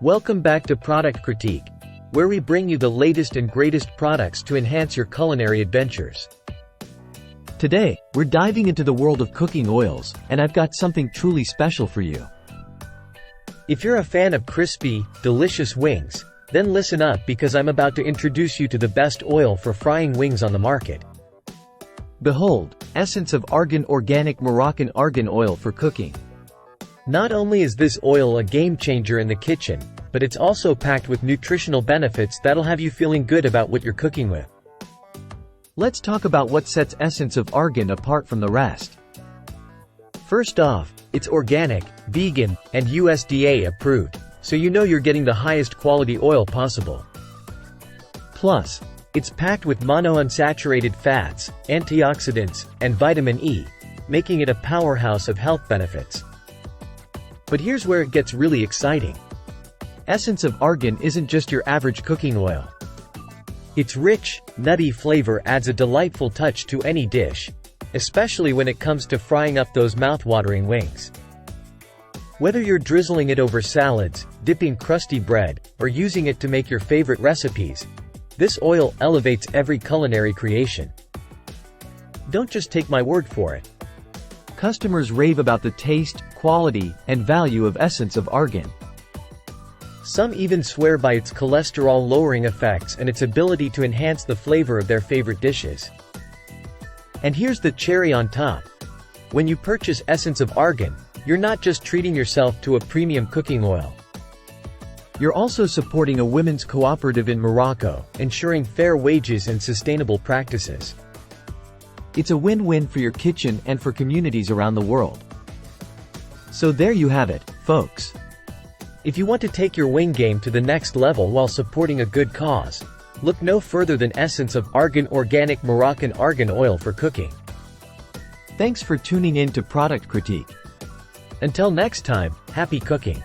Welcome back to Product Critique, where we bring you the latest and greatest products to enhance your culinary adventures. Today, we're diving into the world of cooking oils, and I've got something truly special for you. If you're a fan of crispy, delicious wings, then listen up because I'm about to introduce you to the best oil for frying wings on the market. Behold, Essence of Argan Organic Moroccan Argan Oil for cooking. Not only is this oil a game changer in the kitchen, but it's also packed with nutritional benefits that'll have you feeling good about what you're cooking with. Let's talk about what sets Essence of Argan apart from the rest. First off, it's organic, vegan, and USDA approved, so you know you're getting the highest quality oil possible. Plus, it's packed with monounsaturated fats, antioxidants, and vitamin E, making it a powerhouse of health benefits. But here's where it gets really exciting. Essence of Argan isn't just your average cooking oil. Its rich, nutty flavor adds a delightful touch to any dish, especially when it comes to frying up those mouth-watering wings. Whether you're drizzling it over salads, dipping crusty bread, or using it to make your favorite recipes, this oil elevates every culinary creation. Don't just take my word for it. Customers rave about the taste, quality, and value of Essence of Argan. Some even swear by its cholesterol-lowering effects and its ability to enhance the flavor of their favorite dishes. And here's the cherry on top. When you purchase Essence of Argan, you're not just treating yourself to a premium cooking oil. You're also supporting a women's cooperative in Morocco, ensuring fair wages and sustainable practices. It's a win-win for your kitchen and for communities around the world. So there you have it, folks. If you want to take your wing game to the next level while supporting a good cause, look no further than Essence of Argan Organic Moroccan Argan Oil for cooking. Thanks for tuning in to Product Critique. Until next time, happy cooking!